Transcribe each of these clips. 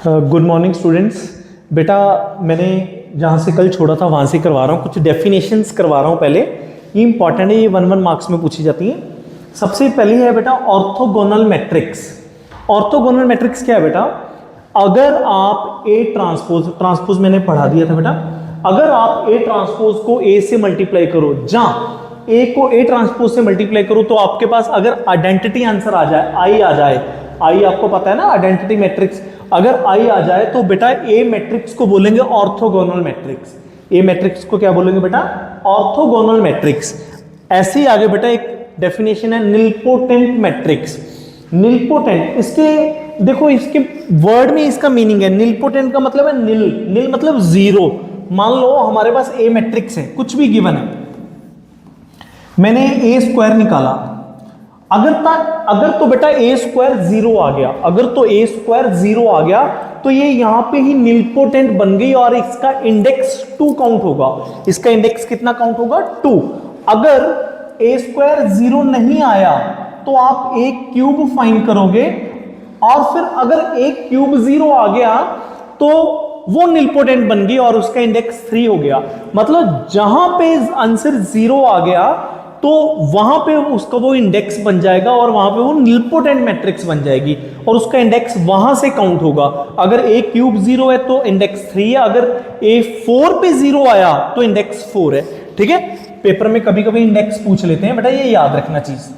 Good morning students. बेटा मैंने जहाँ से कल छोड़ा था वहाँ से करवा रहा हूँ, कुछ डेफिनेशंस करवा रहा हूँ। पहले ये इंपॉर्टेंट है, ये 1 मार्क्स में पूछी जाती है। सबसे पहली है बेटा ऑर्थोगोनल मैट्रिक्स। ऑर्थोगोनल मैट्रिक्स क्या है बेटा? अगर आप ए ट्रांसपोज मैंने पढ़ा दिया था बेटा, अगर आप ए ट्रांसपोज को ए से मल्टीप्लाई करो, जहाँ ए को ए ट्रांसपोज से मल्टीप्लाई करो, तो आपके पास अगर आइडेंटिटी आंसर आ जाए, आई आ जाए, आई आपको पता है ना आइडेंटिटी मैट्रिक्स, अगर आई आ जाए तो बेटा ए मैट्रिक्स को बोलेंगे ऑर्थोगोनल मैट्रिक्स। ए मैट्रिक्स को क्या बोलेंगे बेटा? Orthogonal matrix. ऐसे ही आगे बेटा एक डेफिनेशन है निलपोटेंट मैट्रिक्स। निलपोटेंट, इसके देखो इसके वर्ड में इसका मीनिंग है, निलपोटेंट का मतलब है निल, निल मतलब जीरो। मान लो हमारे पास ए मैट्रिक्स है, कुछ भी गिवन है, मैंने ए स्क्वायर निकाला, अगर तो बेटा ए स्क्वायर जीरो आ गया, अगर तो ए स्क्वायर जीरो आ गया तो ये यहां पे ही निलपोटेंट बन गई और इसका इंडेक्स 2 काउंट होगा। इसका इंडेक्स कितना काउंट होगा? 2। अगर ए स्क्वायर जीरो नहीं आया तो आप ए क्यूब फाइंड करोगे, और फिर अगर ए क्यूब जीरो आ गया तो वो निलपोटेंट बन गई और उसका इंडेक्स 3 हो गया। मतलब जहां पे आंसर जीरो आ गया तो वहां पे उसका वो इंडेक्स बन जाएगा और वहां पे वो निलपोटेंट मैट्रिक्स बन जाएगी और उसका इंडेक्स वहां से काउंट होगा। अगर ए क्यूब जीरो है तो इंडेक्स 3 है, अगर ए 4 पे जीरो आया तो इंडेक्स 4 है। ठीक है, पेपर में कभी कभी इंडेक्स पूछ लेते हैं बेटा, ये याद रखना चीज।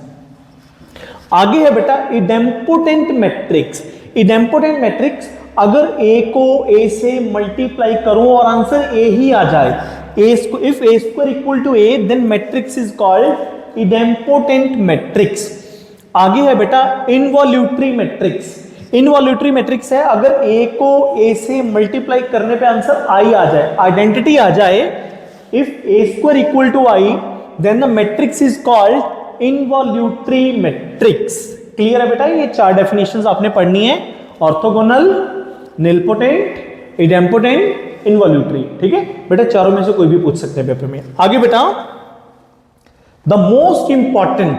आगे है बेटा इडेम्पोटेंट मैट्रिक्स। इडेम्पोटेंट मैट्रिक्स, अगर ए को ए से मल्टीप्लाई करूं और आंसर ए ही आ जाए, if a square equal to a then matrix is called idempotent matrix। आगे है बेटा इनवॉल्यूटरी मैट्रिक्स। इनवॉल्यूटरी मैट्रिक्स है, अगर a को a से मल्टीप्लाई करने पे आंसर i आ जाए, आइडेंटिटी आ जाए, if a square equal to i then the matrix is called involutory matrix. Clear है बेटा? ये 4 डेफिनेशंस आपने पढ़नी है, ऑर्थोगोनल, निलपोटेंट, इडेम्पोटेंट, इनवॉल्यूटरी। ठीक है बेटा, चारों में से कोई भी पूछ सकते हैं पेपर में। आगे बेटा the most important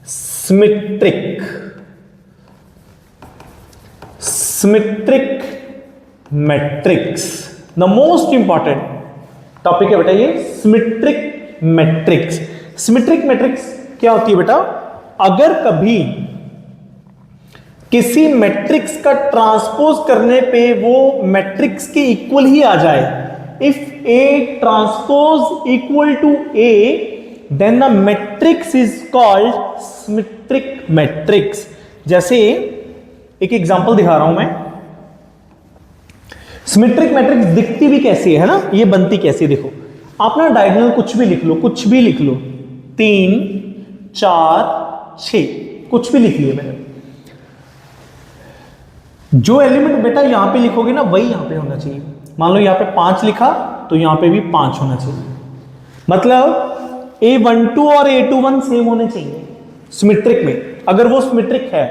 symmetric matrix. The most important topic है बेटा ये सिमेट्रिक मैट्रिक्स। सिमेट्रिक मैट्रिक्स क्या होती है बेटा? अगर कभी किसी मैट्रिक्स का ट्रांसपोज करने पे वो मैट्रिक्स के इक्वल ही आ जाए, if A transpose equal to A then the matrix is called symmetric matrix. जैसे एक एग्जांपल दिखा रहा हूं मैं। सिमेट्रिक मैट्रिक्स दिखती भी कैसी है ना, ये बनती कैसी, देखो आप ना डायगोनल कुछ भी लिख लो, 3 4 6 कुछ भी लिख लिया मैंने, जो एलिमेंट बेटा यहां पे लिखोगे ना वही यहां पे होना चाहिए। मान लो यहां पे 5 लिखा तो यहां पे भी 5 होना चाहिए, मतलब A12 और A21 सेम होने चाहिए सिमेट्रिक में। अगर वो सिमेट्रिक है,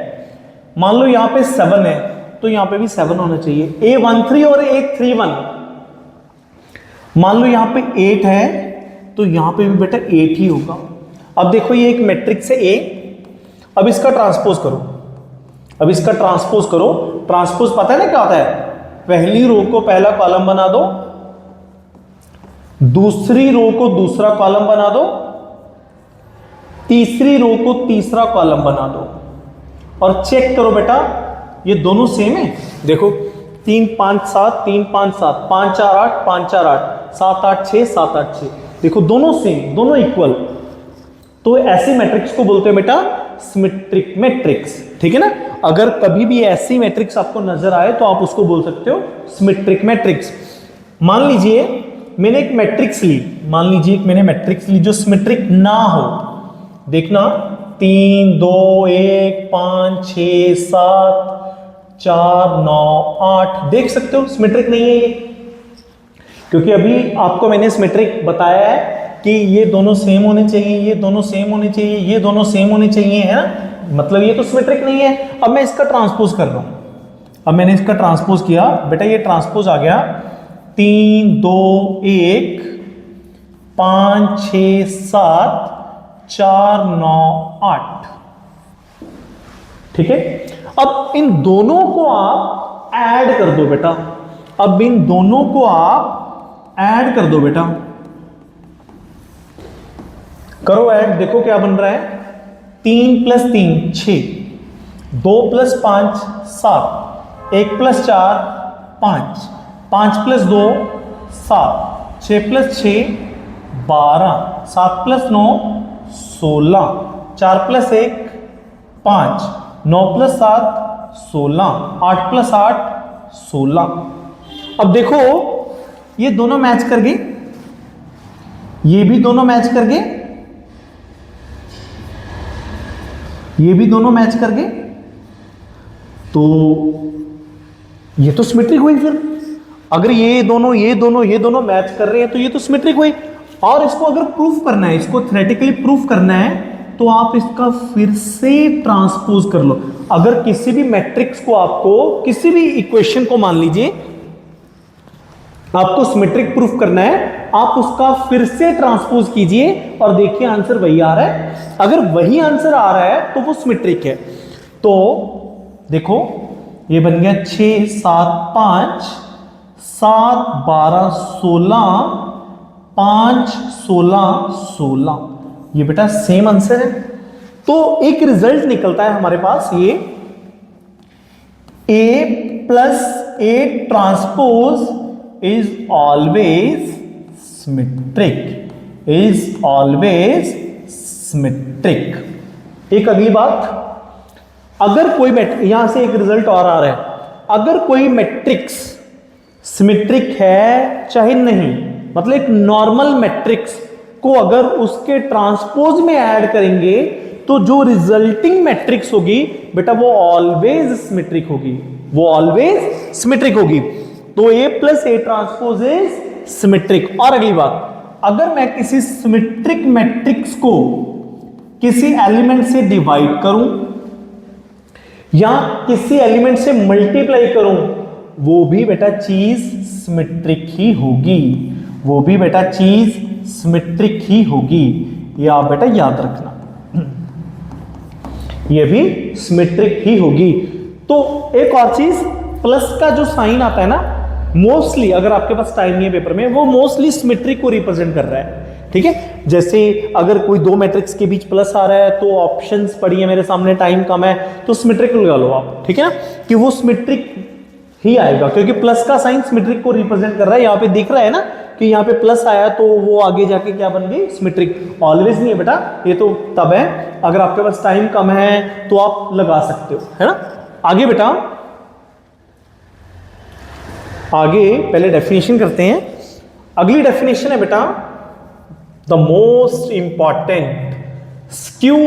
मान लो यहां पे 7 है तो यहां पे भी 7 होना चाहिए। A13 और A31, मान लो यहां पे 8 है तो यहां पे भी बेटा 8 ही होगा। अब देखो ये एक मैट्रिक्स है A, अब इसका ट्रांसपोज करो, ट्रांसपोज पता है ना क्या होता है? पहली रो को पहला कॉलम बना दो, दूसरी रो को दूसरा कॉलम बना दो, तीसरी रो को तीसरा कॉलम बना दो, और चेक करो बेटा ये दोनों सेम है। देखो 3 5 7 3 5 7 5 4 8 5 4 8 7 8 6 7 8 6, देखो दोनों सेम, दोनों इक्वल। तो ऐसी मैट्रिक्स को बोलते हैं बेटा सिमेट्रिक मैट्रिक्स। ठीक है ना? अगर कभी भी ऐसी मैट्रिक्स आपको नजर आए तो आप उसको बोल सकते हो सिमेट्रिक मैट्रिक्स। मान लीजिए मैंने एक मैट्रिक्स ली, जो सिमेट्रिक ना हो। देखना 3 2 1 5 6 7 4 9 8, देख सकते हो सिमेट्रिक नहीं है ये, क्योंकि अभी आपको मैंने सिमेट्रिक बताया है कि ये दोनों सेम होने चाहिए, ये दोनों सेम होने चाहिए, ये दोनों सेम होने चाहिए, है ना? मतलब ये तो सिमेट्रिक नहीं है। अब मैं इसका ट्रांसपोज कर रहा हूं, अब मैंने इसका ट्रांसपोज किया बेटा, ये ट्रांसपोज आ गया 3 2 1 5 6 7 4 9 8। ठीक है। अब इन दोनों को आप ऐड कर दो बेटा, अब इन दोनों को आप ऐड कर दो बेटा, करो ऐड, देखो क्या बन रहा है, 3 + 3 6, 2 + 5 7, 1 + 4 5, 5 + 2 7, 6 + 6 12, 7 + 9 16, 4 + 1 5, 9 + 7 16, 8 + 8 16। अब देखो ये दोनों मैच कर गए, ये भी दोनों मैच कर गए, ये भी दोनों मैच कर गए, तो ये तो सिमेट्रिक हुई। फिर अगर ये दोनों मैच कर रहे हैं तो ये तो सिमेट्रिक हुई। और इसको अगर प्रूफ करना है, इसको थ्योरेटिकली प्रूफ करना है, तो आप इसका फिर से ट्रांसपोज कर लो। अगर किसी भी मैट्रिक्स को, आपको किसी भी इक्वेशन को मान लीजिए आपको सिमेट्रिक प्रूफ करना है, आप उसका फिर से ट्रांसपोज कीजिए और देखिए आंसर वही आ रहा है। अगर वही आंसर आ रहा है तो वो सिमेट्रिक है। तो देखो ये बन गया 6 7 5 7 12 16 5 16 16, ये बेटा सेम आंसर है। तो एक रिजल्ट निकलता है हमारे पास, ये A + A transpose is always symmetric, is always symmetric. एक अगली बात, अगर कोई यहां से एक रिजल्ट और आ रहा है, अगर कोई मैट्रिक्स सिमेट्रिक है चाहे नहीं, मतलब एक नॉर्मल मैट्रिक्स को अगर उसके ट्रांसपोज में ऐड करेंगे तो जो रिजल्टिंग मैट्रिक्स होगी बेटा वो ऑलवेज सिमेट्रिक होगी, वो ऑलवेज सिमेट्रिक होगी। तो A + A transpose is symmetric. और अगली बात, अगर मैं किसी सिमेट्रिक मैट्रिक्स को किसी एलिमेंट से डिवाइड करूं या किसी एलिमेंट से मल्टीप्लाई करूं, वो भी बेटा चीज सिमेट्रिक ही होगी, वो भी बेटा चीज सिमेट्रिक ही होगी। ये आप बेटा याद रखना, ये भी सिमेट्रिक ही होगी। तो एक और चीज, प्लस का जो साइन आता है ना, मोस्टली अगर आपके पास टाइम नहीं है पेपर में, वो मोस्टली सिमेट्रिक को रिप्रेजेंट कर रहा है, ठीक है। जैसे अगर कोई दो मैट्रिक्स के बीच प्लस आ रहा है तो ऑप्शंस पढ़िए मेरे सामने, टाइम कम है तो सिमेट्रिक लगा लो आप, ठीक है ना, कि वो सिमेट्रिक ही आएगा क्योंकि प्लस का साइन सिमेट्रिक को रिप्रेजेंट कर रहा है। यहाँ पे दिख रहा है ना कि यहाँ पे प्लस आया तो वो आगे जाके क्या बन गई, सिमेट्रिक। ऑलवेज नहीं है बेटा, ये तो तब है अगर आपके पास टाइम कम है तो आप लगा सकते हो, है ना। आगे बेटा, आगे पहले डेफिनेशन करते हैं। अगली डेफिनेशन है बेटा the most important, skew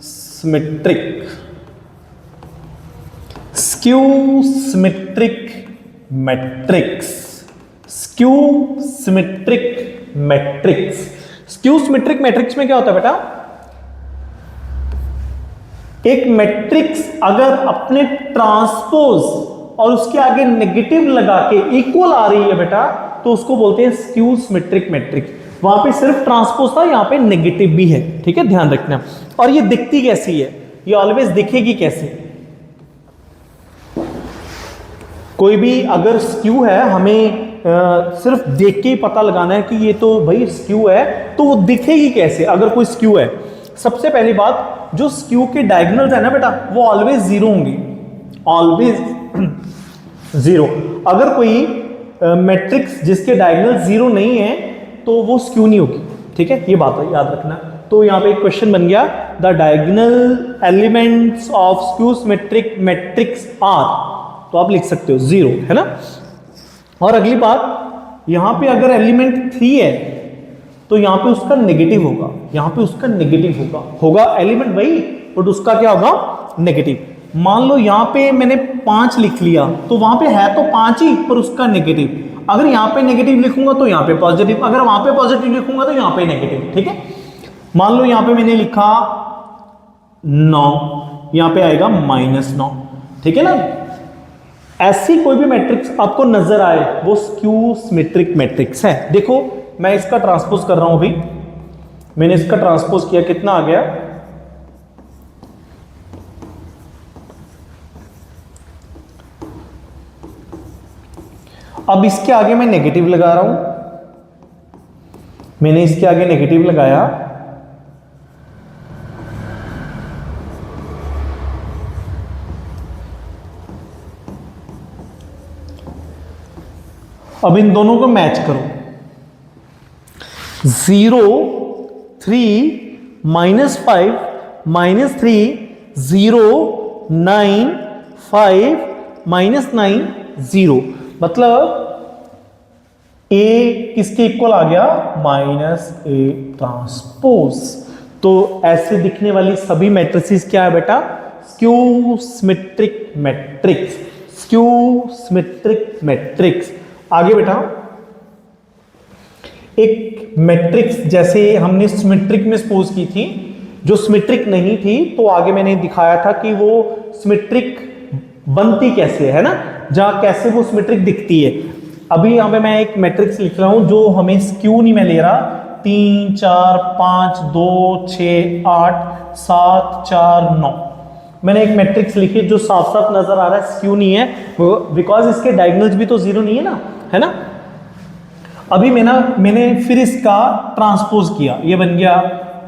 symmetric, skew symmetric matrix, skew symmetric matrix. Skew symmetric matrix में क्या होता है बेटा, एक मैट्रिक्स अगर अपने ट्रांसपोज और उसके आगे नेगेटिव लगा के इक्वल आ रही है बेटा, तो उसको बोलते हैं स्क्यू सिमेट्रिक मैट्रिक्स। वहां पे सिर्फ ट्रांसपोज था, यहां पे नेगेटिव भी है, ठीक है, ध्यान रखना। और ये दिखती कैसी है, ये ऑलवेज दिखेगी कैसे, कोई भी अगर स्क्यू है हमें सिर्फ देख के ही पता लगाना है कि ये तो भाई स्क्यू है, तो वो दिखेगी कैसे अगर कोई स्क्यू है। सबसे पहली बात, जो स्क्यू के डायगोनल्स है ना बेटा, वो ऑलवेज जीरो होंगी, ऑलवेज जीरो। अगर कोई मैट्रिक्स जिसके डायगोनल जीरो नहीं है तो वो स्क्यू नहीं होगी, ठीक है, ये बात है, याद रखना। तो यहां पे एक क्वेश्चन बन गया, the diagonal elements of skew symmetric matrix are, तो आप लिख सकते हो जीरो, है ना। और अगली बात, यहां पे अगर एलिमेंट 3 है तो यहां पे उसका नेगेटिव होगा, यहां पे उसका नेगेटिव होगा एलिमेंट वही, बट उसका क्या होगा, नेगेटिव। मान लो यहां पे मैंने 5 लिख लिया, तो वहां पे है तो 5 ही, पर उसका नेगेटिव। अगर यहां पे नेगेटिव लिखूंगा तो यहां पे पॉजिटिव, अगर वहां पे पॉजिटिव लिखूंगा तो यहां पे नेगेटिव, ठीक है। मान लो यहां पे मैंने लिखा 9, यहां पे आएगा -9, ठीक है ना। ऐसी कोई भी मैट्रिक्स आपको नजर आए वो स्क्यू सिमेट्रिक मैट्रिक्स है। देखो मैं इसका ट्रांसपोज कर रहा हूं, अभी मैंने इसका ट्रांसपोज किया, कितना आ गया अब इसके आगे मैं नेगेटिव लगा रहा हूं, मैंने इसके आगे नेगेटिव लगाया, अब इन दोनों को मैच करो। 0 3 -5 -3 0 9 5 -9 0, मतलब A किसके इक्वल आ गया? -A transpose. तो ऐसे दिखने वाली सभी मैट्रिसेस क्या है बेटा? Skew symmetric matrix, skew symmetric matrix. आगे बेटा, एक मैट्रिक्स जैसे हमने सिमेट्रिक में सपोज की थी, जो सिमेट्रिक नहीं थी, तो आगे मैंने दिखाया था कि वो सिमेट्रिक बनती कैसे है ना, जहां कैसे वो सिमेट्रिक दिखती है। अभी यहां पे मैं एक मैट्रिक्स लिख रहा हूं जो हमें स्क्यू नहीं मैं ले रहा, 3 4 5 2 6 8 7 4 9, मैंने एक मैट्रिक्स लिखी जो साफ साफ नजर आ रहा है स्क्यू नहीं है, बिकॉज इसके डायगोनल्स भी तो जीरो नहीं है ना, है ना। अभी मैंने फिर इसका ट्रांसपोज किया, ये बन गया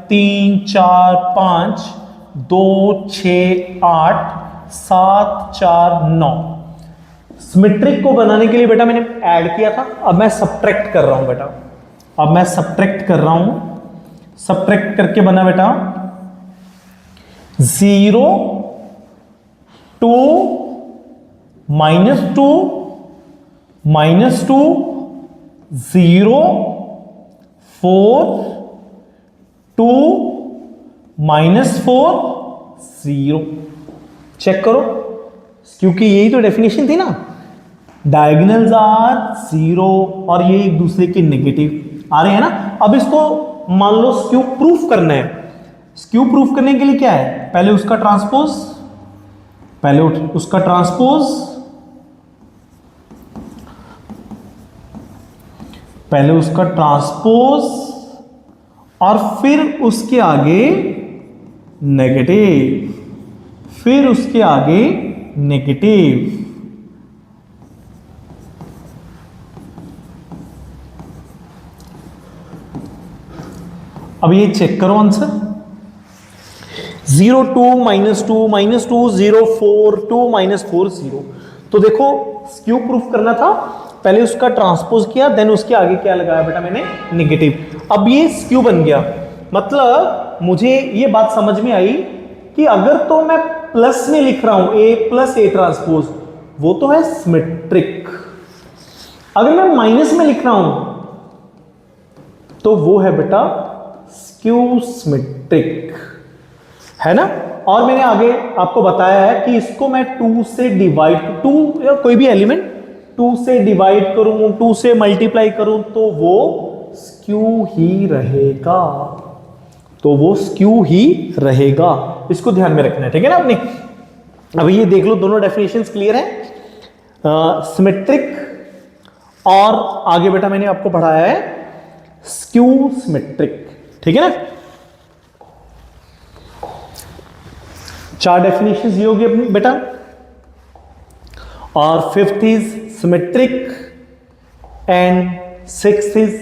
3 4 5 2 6 8 7 4 9। सिमेट्रिक को बनाने के लिए बेटा मैंने ऐड किया था, अब मैं सब्ट्रैक्ट कर रहा हूं बेटा, अब मैं सब्ट्रैक्ट कर रहा हूं, सब्ट्रैक्ट करके बना बेटा 0 2 -2 -2 0 4 2 -4 0। चेक करो, क्योंकि यही तो डेफिनेशन थी ना, डायगोनल्स आर 0 और ये एक दूसरे के नेगेटिव आ रहे हैं ना। अब इसको मान लो स्क्यू प्रूफ करना है, स्क्यू प्रूफ करने के लिए क्या है? पहले उसका ट्रांसपोज, पहले उसका ट्रांसपोज, पहले उसका ट्रांसपोज और फिर उसके आगे नेगेटिव, फिर उसके आगे नेगेटिव। अब ये चेक करो आंसर, 0 2 -2 -2 0 4 2 -4 0। तो देखो स्क्यू प्रूफ करना था, पहले उसका ट्रांसपोज किया, देन उसके आगे क्या लगाया बेटा मैंने? नेगेटिव। अब ये स्क्यू बन गया, मतलब मुझे ये बात समझ में आई कि अगर तो मैं प्लस में लिख रहा हूं A + A ट्रांसपोज, वो तो है सिमेट्रिक। अगर मैं माइनस में लिख रहा हूं तो वो है बेटा स्क्यू सिमेट्रिक, है ना। और मैंने आगे आपको बताया है कि इसको मैं 2 से डिवाइड, 2 या कोई भी एलिमेंट 2 से डिवाइड करूं, 2 से मल्टीप्लाई करूं तो वो स्क्यू ही रहेगा, तो वो स्क्यू ही रहेगा। इसको ध्यान में रखना है, ठीक है ना आपने। अभी ये देख लो, दोनों डेफिनेशंस क्लियर हैं, सिमेट्रिक और आगे बेटा मैंने आपको पढ़ाया है स्क्यू सिमेट्रिक, ठीक है ना। 4 डेफिनेशंस ये होगी अपनी बेटा, और 5th is symmetric and 6th is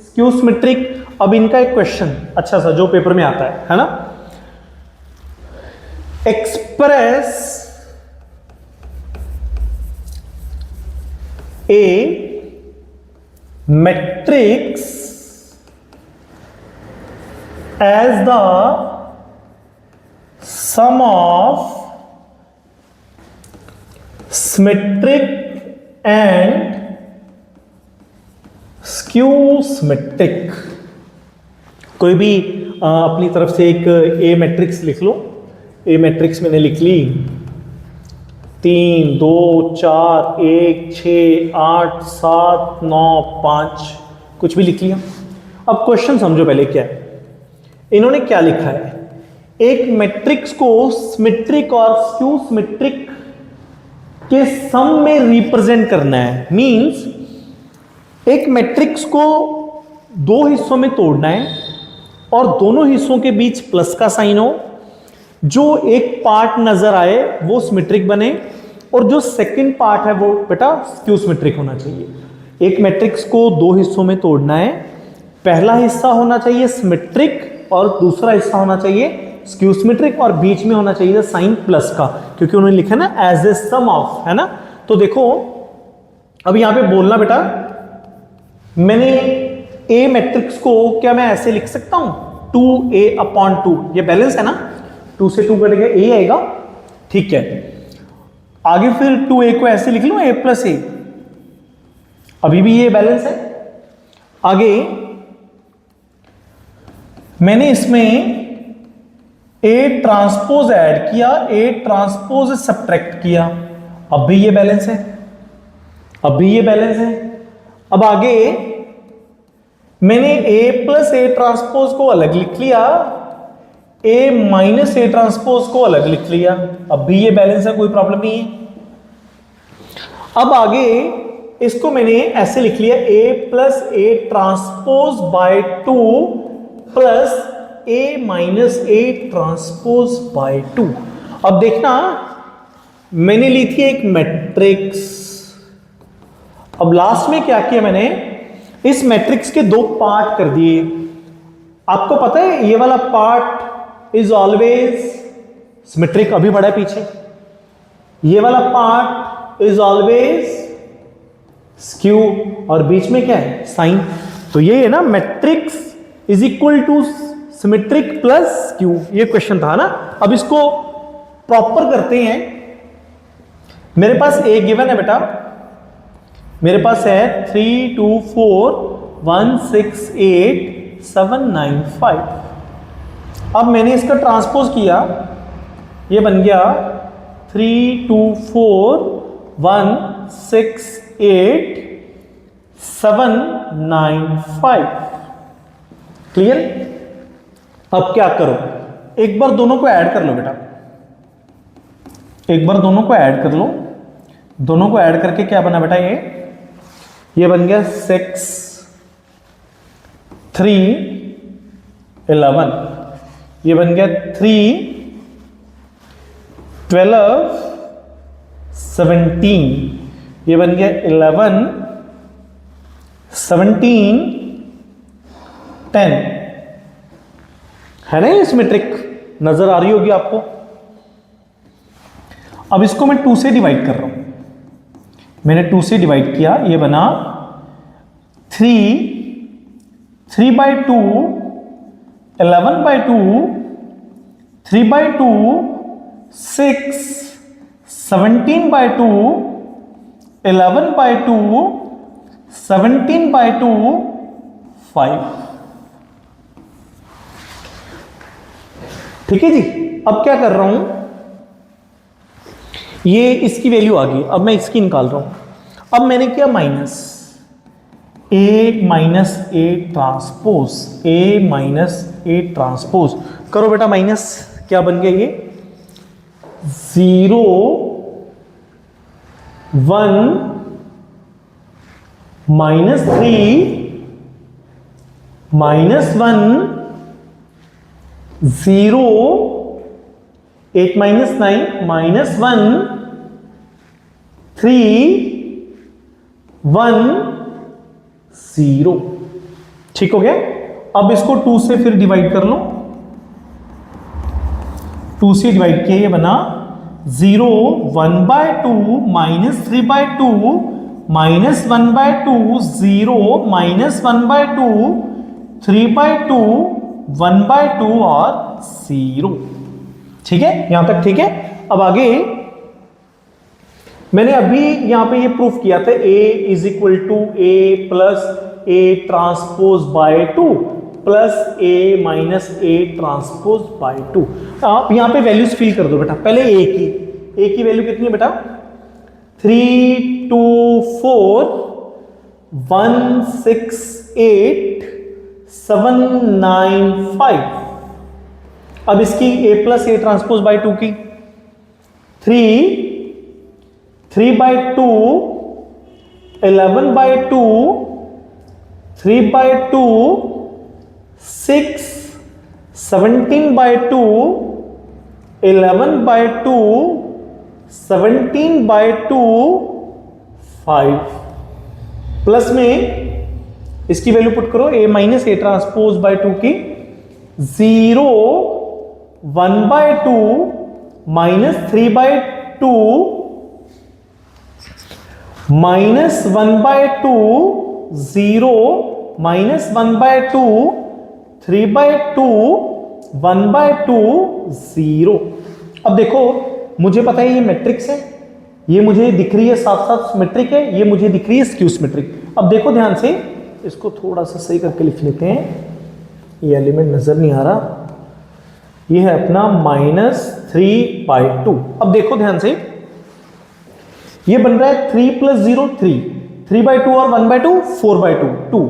skew symmetric. अब इनका एक क्वेश्चन अच्छा सा जो पेपर में आता है ना, express a matrix as the sum of symmetric and skew symmetric. कोई भी अपनी तरफ से एक ए मैट्रिक्स लिख लो, ए मैट्रिक्स मैंने लिख ली 3 2 4 1 6 8 7 9 5, कुछ भी लिख लिया। अब क्वेश्चन समझो पहले क्या है, इन्होंने क्या लिखा है, एक मैट्रिक्स को सिमेट्रिक और स्क्यू सिमेट्रिक के सम में रिप्रेजेंट करना है। मींस एक मैट्रिक्स को 2 हिस्सों में तोड़ना है और दोनों हिस्सों के बीच प्लस का साइन हो, जो एक पार्ट नजर आए वो सिमेट्रिक बने और जो सेकंड पार्ट है वो बेटा स्क्यू सिमेट्रिक होना चाहिए। एक मैट्रिक्स को दो हिस्सों में तोड़ना है, पहला हिस्सा होना चाहिए सिमेट्रिक और दूसरा हिस्सा होना चाहिए स्क्यू सिमेट्रिक, और बीच में होना चाहिए साइन प्लस का, क्योंकि उन्होंने लिखा ना एज ए सम ऑफ, है ना। तो देखो अब यहां पे बोलना बेटा, मैंने ए मैट्रिक्स को क्या मैं ऐसे लिख सकता हूं 2a/2, ये बैलेंस है ना, 2 से 2 कटेगा a आएगा, ठीक है। आगे फिर 2a को ऐसे लिख लो a+a, अभी भी ये बैलेंस है। आगे मैंने इसमें a ट्रांसपोज ऐड किया, a ट्रांसपोज सब्ट्रैक्ट किया, अब भी ये बैलेंस है, अब भी ये बैलेंस है। अब आगे मैंने a+a ट्रांसपोज को अलग लिख लिया, a-a ट्रांसपोज को अलग लिख लिया, अब भी ये बैलेंस है, कोई प्रॉब्लम नहीं है। अब आगे इसको मैंने ऐसे लिख लिया a+a transpose by 2 plus a-a transpose by 2। अब देखना मैंने ली थी एक मैट्रिक्स, अब लास्ट में क्या किया मैंने, इस मैट्रिक्स के दो पार्ट कर दिए। आपको पता है ये वाला पार्ट इज ऑलवेज सिमेट्रिक, अभी बढ़ा है पीछे, ये वाला पार्ट इज ऑलवेज स्क्यू, और बीच में क्या है साइन। तो ये है ना matrix is equal to symmetric plus skew, ये क्वेश्चन था ना। अब इसको प्रॉपर करते हैं। मेरे पास ए गिवन है बेटा, मेरे पास है 3 2 4 1 6 8 7 9 5। अब मैंने इसका ट्रांसपोज किया, ये बन गया 3 2 4 1 6 8 7 9 5। क्लियर? अब क्या करो, एक बार दोनों को ऐड कर लो बेटा, एक बार दोनों को ऐड कर लो। दोनों को ऐड करके क्या बना बेटा, ये बन गया 6 3 11, ये बन गया 3 12 17, ये बन गया 11 17 10, है ना। ये सिमेट्रिक नजर आ रही होगी आपको। अब इसको मैं 2 से डिवाइड कर रहा हूं, मैंने 2 से डिवाइड किया, ये बना 3/2 11/2 3/2 6 17/2 11/2 17/2 5। ठीक है जी। अब क्या कर रहा हूं, ये इसकी वैल्यू आ गई, अब मैं इसकी निकाल रहा हूं। अब मैंने किया माइनस a ट्रांसपोज करो बेटा, माइनस क्या बन गया, ये 0 1 -3 -1 0 8 - 9 -1 3 1 0। ठीक हो गया। अब इसको 2 से फिर डिवाइड कर लो, 2 से डिवाइड किया, ये बना 0 1/2 -3/2 -1/2 0 -1/2 3/2 1/2 और 0। ठीक है, यहां तक ठीक है। अब आगे मैंने अभी यहां पे ये प्रूफ किया था A is equal to A plus A transpose by 2 plus A minus A transpose by 2। आप यहां पे वैल्यूज फिल कर दो बेटा। पहले A की वैल्यू कितनी है बेटा, 3 2 4 1 6 8 7 9 5। अब इसकी A plus A transpose by 2 की 3/2 11/2 3/2 6 17/2 11/2 17/2 5। प्लस में इसकी वैल्यू पुट करो, a minus A transpose by 2 की 0 1/2 माइनस 3/2 माइनस 1/2 0 माइनस 1/2 3/2 1/2 0। अब देखो मुझे पता है ये मैट्रिक्स है, ये मुझे दिख रही है साथ साथ सिमेट्रिक है, ये मुझे दिख रही है स्क्यू सिमेट्रिक। अब देखो ध्यान से, इसको थोड़ा सा सही करके लिख लेते हैं, ये एलिमेंट नजर नहीं आ रहा, ये है अपना -3/2। अब देखो ध्यान से, ये बन रहा है 3 + 0 3, 3/2 और 1/2 4/2 2,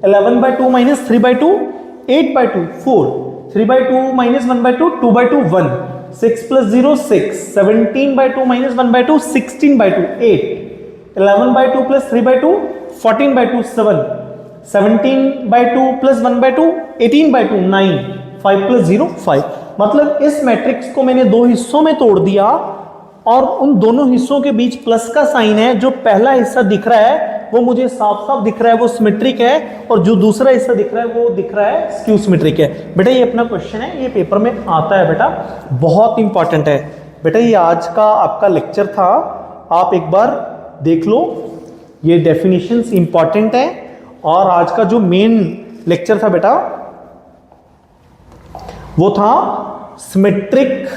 11/2 minus 3/2 8/2 4, 3/2 minus 1/2 2/2 1, 6 + 0 6, 17/2 minus 1/2 16/2 8, 11/2 plus 3/2 14/2 7, 17/2 plus 1/2 18/2 9, 5 + 0 5। मतलब इस मैट्रिक्स को मैंने दो हिस्सों में तोड़ दिया और उन दोनों हिस्सों के बीच प्लस का साइन है। जो पहला हिस्सा दिख रहा है वो मुझे साफ साफ दिख रहा है, वो सिमेट्रिक है, और जो दूसरा हिस्सा दिख रहा है वो दिख रहा है स्क्यू सिमेट्रिक है। बेटा ये अपना क्वेश्चन है, ये पेपर में आता है बेटा, बहुत इंपॉर्टेंट है बेटा। ये आज का आपका लेक्चर था, आप एक बार देख लो, ये डेफिनेशंस इंपॉर्टेंट है। और आज का जो मेन लेक्चर था बेटा वो था सिमेट्रिक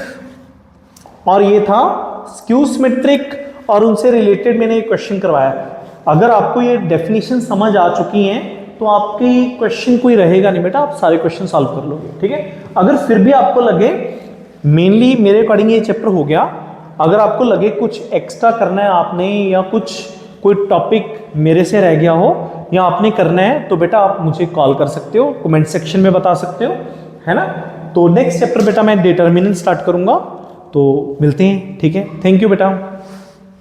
और ये था स्क्यू सिमेट्रिक, और उनसे रिलेटेड मैंने एक क्वेश्चन करवाया। अगर आपको ये डेफिनेशन समझ आ चुकी हैं तो आपकी क्वेश्चन कोई रहेगा नहीं बेटा, आप सारे क्वेश्चन सॉल्व कर लोगे, ठीक है। अगर फिर भी आपको लगे, मेनली मेरे अकॉर्डिंग ये चैप्टर हो गया, अगर आपको लगे कुछ एक्स्ट्रा करना है आपने, या कुछ कोई टॉपिक मेरे से रह गया हो या आपने करना है, तो बेटा आप मुझे कॉल कर सकते हो, कमेंट सेक्शन में बता सकते हो, है ना। तो नेक्स्ट चैप्टर बेटा मैं डिटर्मिनेंट स्टार्ट करूंगा, तो मिलते हैं, ठीक है। थैंक यू बेटा।